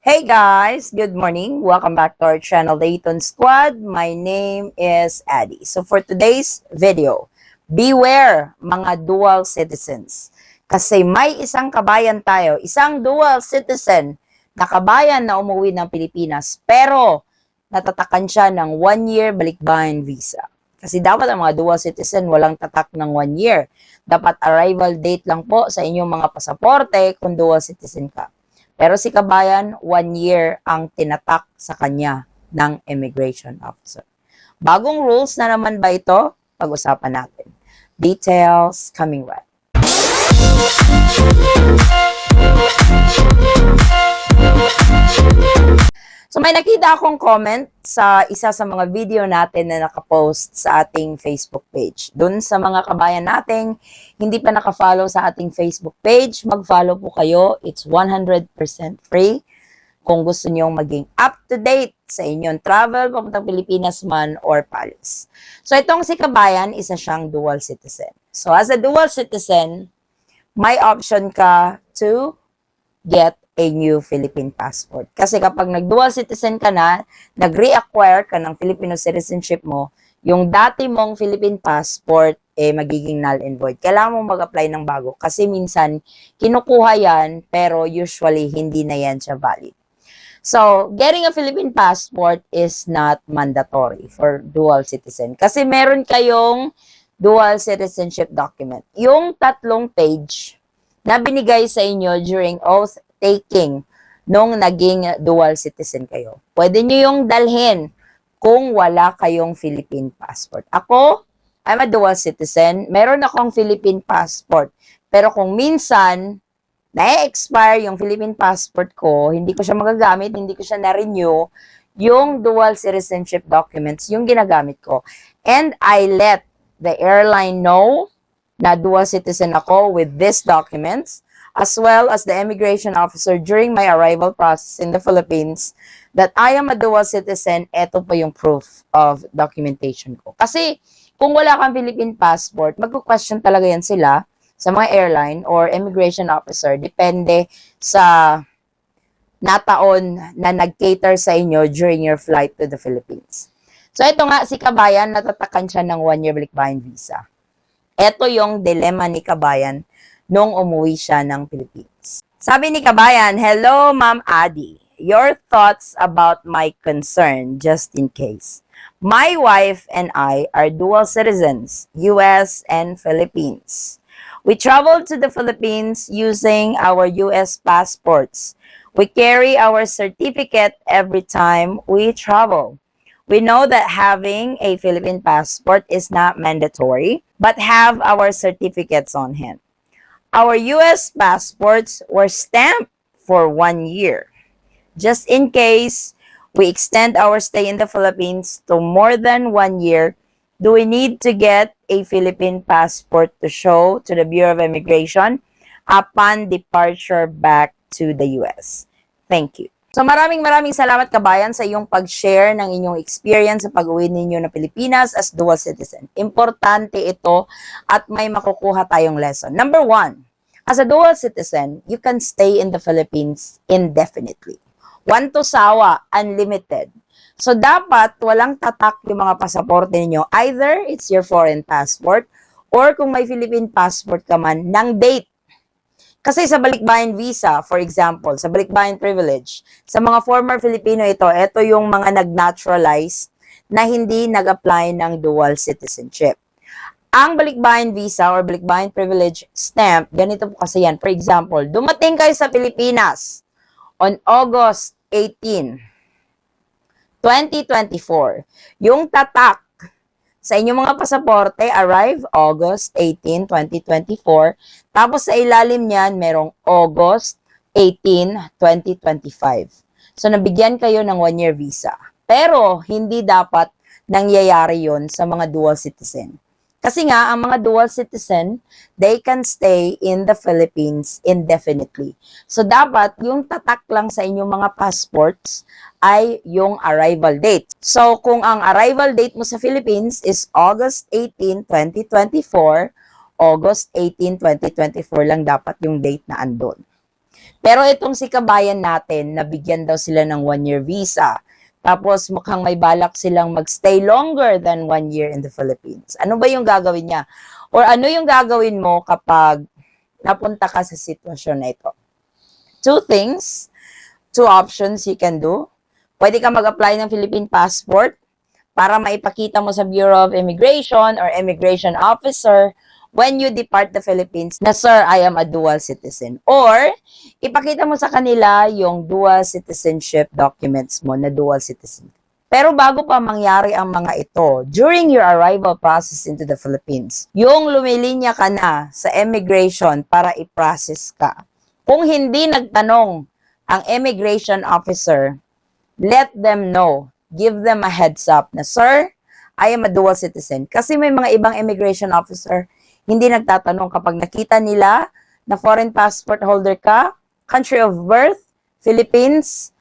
Hey guys, good morning. Welcome back to our channel, Dayton Squad. My name is Addie. So for today's video, beware mga dual citizens. Kasi may isang kabayan tayo, isang dual citizen na kabayan na umuwi ng Pilipinas pero natatakan siya ng 1-year balikbayan visa. Kasi dapat ang mga dual citizen walang tatak ng 1 year. Dapat arrival date lang po sa inyong mga pasaporte kung dual citizen ka. Pero si kabayan, 1 year ang tinatak sa kanya ng immigration officer. Bagong rules na naman ba ito? Pag-usapan natin. Details coming right. So may nakita akong comment sa isa sa mga video natin na nakapost sa ating Facebook page. Doon sa mga kabayan nating hindi pa nakafollow sa ating Facebook page, mag-follow po kayo. It's 100% free. Kung gusto nyong maging up-to-date sa inyong travel, papuntang Pilipinas man or Paris. So itong si kabayan, isa siyang dual citizen. So as a dual citizen, may option ka to get a new Philippine passport. Kasi kapag nag-dual citizen ka na, nag-reacquire ka ng Filipino citizenship mo, yung dati mong Philippine passport, magiging null and void. Kailangan mong mag-apply ng bago. Kasi minsan, kinukuha yan, pero usually, hindi na yan siya valid. So, getting a Philippine passport is not mandatory for dual citizen. Kasi meron kayong dual citizenship document. Yung 3 page na binigay sa inyo during oath taking nung naging dual citizen kayo. Pwede nyo yung dalhin kung wala kayong Philippine passport. Ako, I'm a dual citizen. Meron akong Philippine passport. Pero kung minsan, na-expire yung Philippine passport ko, hindi ko siya magagamit, hindi ko siya na-renew, yung dual citizenship documents, yung ginagamit ko. And I let the airline know na dual citizen ako with these documents, as well as the immigration officer during my arrival process in the Philippines, that I am a dual citizen, eto po yung proof of documentation ko. Kasi kung wala kang Philippine passport, magko-question talaga yan sila sa mga airline or immigration officer, depende sa nataon na nag-cater sa inyo during your flight to the Philippines. So ito nga, si kabayan, natatakan siya ng 1-year balikbayan visa. Ito yung dilemma ni kabayan nung umuwi siya ng Philippines. Sabi ni kabayan, "Hello, Ma'am Adi. Your thoughts about my concern, just in case. My wife and I are dual citizens, US and Philippines. We traveled to the Philippines using our US passports. We carry our certificate every time we travel. We know that having a Philippine passport is not mandatory, but have our certificates on hand. Our US passports were stamped for 1 year. Just in case we extend our stay in the Philippines to more than 1 year, do we need to get a Philippine passport to show to the Bureau of Immigration upon departure back to the US? Thank you." So maraming salamat kabayan sa iyong pag-share ng inyong experience sa pag-uwi ninyo na Pilipinas as dual citizen. Importante ito at may makukuha tayong lesson. Number 1, as a dual citizen, you can stay in the Philippines indefinitely. One to sawa, unlimited. So dapat walang tatak yung mga pasaporte ninyo. Either it's your foreign passport or kung may Philippine passport ka man, ng date. Kasi sa balikbayan visa, for example, sa balikbayan privilege, sa mga former Filipino ito yung mga nag-naturalize na hindi nag-apply ng dual citizenship. Ang balikbayan visa or balikbayan privilege stamp, ganito po kasi yan. For example, dumating kayo sa Pilipinas on August 18, 2024. Yung tatak sa inyong mga pasaporte, arrive August 18, 2024. Tapos sa ilalim niyan, merong August 18, 2025. So, nabigyan kayo ng 1-year visa. Pero, hindi dapat nangyayari yon sa mga dual citizen. Kasi nga, ang mga dual citizen, they can stay in the Philippines indefinitely. So, dapat yung tatak lang sa inyong mga passports ay yung arrival date. So, kung ang arrival date mo sa Philippines is August 18, 2024, August 18, 2024 lang dapat yung date na andun. Pero itong si kabayan natin, nabigyan daw sila ng 1-year visa. Tapos mukhang may balak silang magstay longer than 1 year in the Philippines. Ano ba yung gagawin niya? Or ano yung gagawin mo kapag napunta ka sa sitwasyon na ito? Two things, two options you can do. Pwede ka mag-apply ng Philippine passport para maipakita mo sa Bureau of Immigration or Immigration Officer when you depart the Philippines na, sir, I am a dual citizen. Or, ipakita mo sa kanila yung dual citizenship documents mo na dual citizen. Pero bago pa mangyari ang mga ito, during your arrival process into the Philippines, yung lumilinya ka na sa immigration para i-process ka, kung hindi nagtanong ang immigration officer, let them know, give them a heads up na, sir, I am a dual citizen. Kasi may mga ibang immigration officer, hindi nagtatanong kapag nakita nila na foreign passport holder ka, country of birth, Philippines,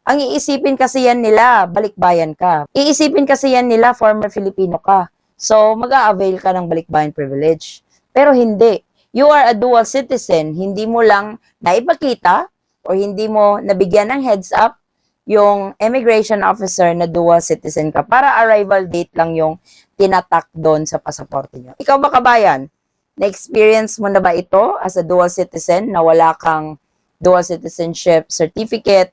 ang iisipin kasi yan nila, balikbayan ka. Iisipin kasi yan nila, former Filipino ka. So, mag-a-avail ka ng balikbayan privilege. Pero hindi. You are a dual citizen. Hindi mo lang naipakita o hindi mo nabigyan ng heads up yung immigration officer na dual citizen ka para arrival date lang yung tinatak doon sa pasaporte nyo. Ikaw ba, kabayan? Na-experience mo na ba ito as a dual citizen na wala kang dual citizenship certificate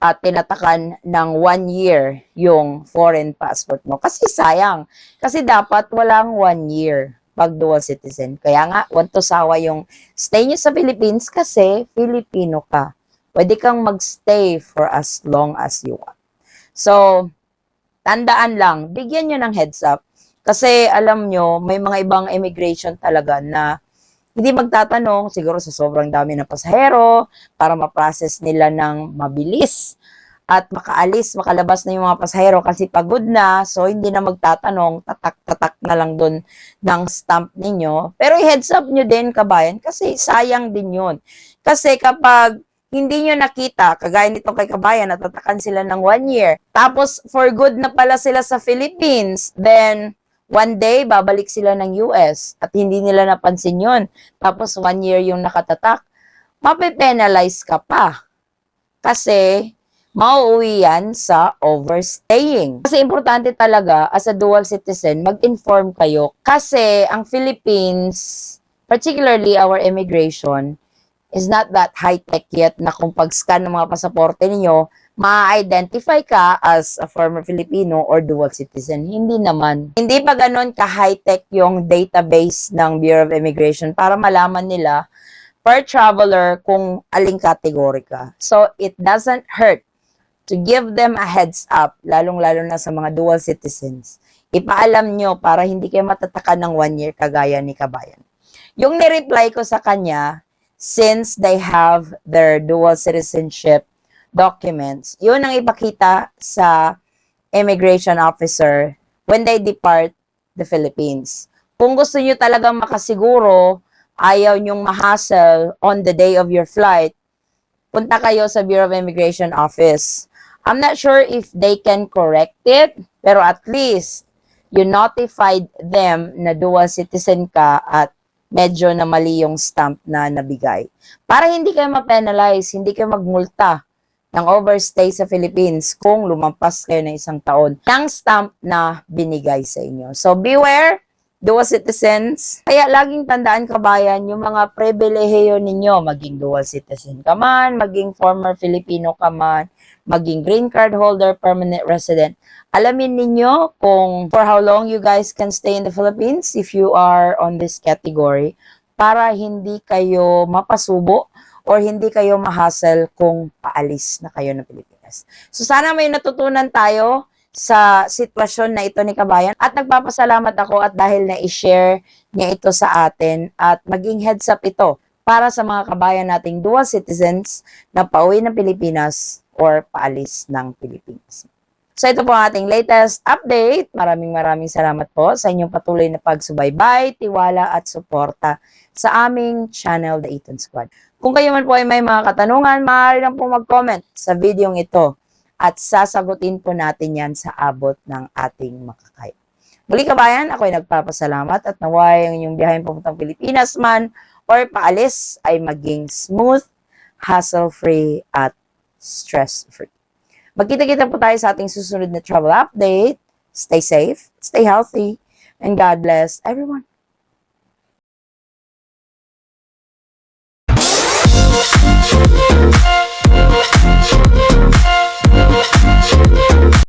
at tinatakan ng 1 year yung foreign passport mo? Kasi sayang. Kasi dapat walang 1 year pag dual citizen. Kaya nga, want to sawa yung stay nyo sa Philippines kasi Filipino ka. Pwede kang magstay for as long as you want. So, tandaan lang, bigyan nyo ng heads up. Kasi alam nyo, may mga ibang immigration talaga na hindi magtatanong, siguro sa sobrang dami ng pasahero, para ma-process nila ng mabilis at makaalis, makalabas na yung mga pasahero kasi pagod na, so hindi na magtatanong, tatak-tatak na lang dun ng stamp ninyo. Pero i-heads up nyo din, kabayan, kasi sayang din yun. Kasi kapag hindi nyo nakita, kagaya nitong kay kabayan, natatakan sila ng 1 year. Tapos, for good na pala sila sa Philippines. Then, one day, babalik sila ng US at hindi nila napansin yun. Tapos, 1 year yung nakatatak. Mape-penalize ka pa. Kasi, mauuwi yan sa overstaying. Kasi importante talaga, as a dual citizen, mag-inform kayo. Kasi, ang Philippines, particularly our immigration, is not that high-tech yet na kung pag-scan ng mga pasaporte ninyo, ma-identify ka as a former Filipino or dual citizen. Hindi naman. Hindi pa ganun ka-high-tech yung database ng Bureau of Immigration para malaman nila per traveler kung aling category ka. So, it doesn't hurt to give them a heads up, lalong-lalo na sa mga dual citizens. Ipaalam nyo para hindi kayo matatakan ng 1 year kagaya ni kabayan. Yung ni-reply ko sa kanya, since they have their dual citizenship documents, yun ang ipakita sa immigration officer when they depart the Philippines. Kung gusto nyo talagang makasiguro, ayaw nyong ma-hassle on the day of your flight, punta kayo sa Bureau of Immigration Office. I'm not sure if they can correct it, pero at least you notified them na dual citizen ka at medyo na mali yung stamp na nabigay. Para hindi kayo ma-penalize, hindi kayo magmulta ng overstay sa Philippines kung lumampas kayo ng 1 taon ng stamp na binigay sa inyo. So beware, dual citizens. Kaya laging tandaan, kabayan, yung mga pribilehiyo ninyo, maging dual citizen ka man, maging former Filipino ka man, maging green card holder, permanent resident. Alamin ninyo kung for how long you guys can stay in the Philippines if you are on this category para hindi kayo mapasubo or hindi kayo ma-hassle kung paalis na kayo ng Pilipinas. So sana may natutunan tayo sa sitwasyon na ito ni kabayan at nagpapasalamat ako at dahil na-share niya ito sa atin at maging heads up ito para sa mga kabayan nating dual citizens na pauwi ng Pilipinas or paalis ng Pilipinas. So ito po ang ating latest update. Maraming salamat po sa inyong patuloy na pagsubaybay, tiwala at suporta sa aming channel, The Eton Squad. Kung kayo man po ay may mga katanungan, maaari lang po mag-comment sa video ito at sasagutin po natin yan sa abot ng ating makakaya. Muli kabayan, ako ay nagpapasalamat at naway ang inyong biyahe papuntang Pilipinas man or paalis ay maging smooth, hassle-free at stress-free. Magkita-kita po tayo sa ating susunod na travel update. Stay safe, stay healthy, and God bless everyone.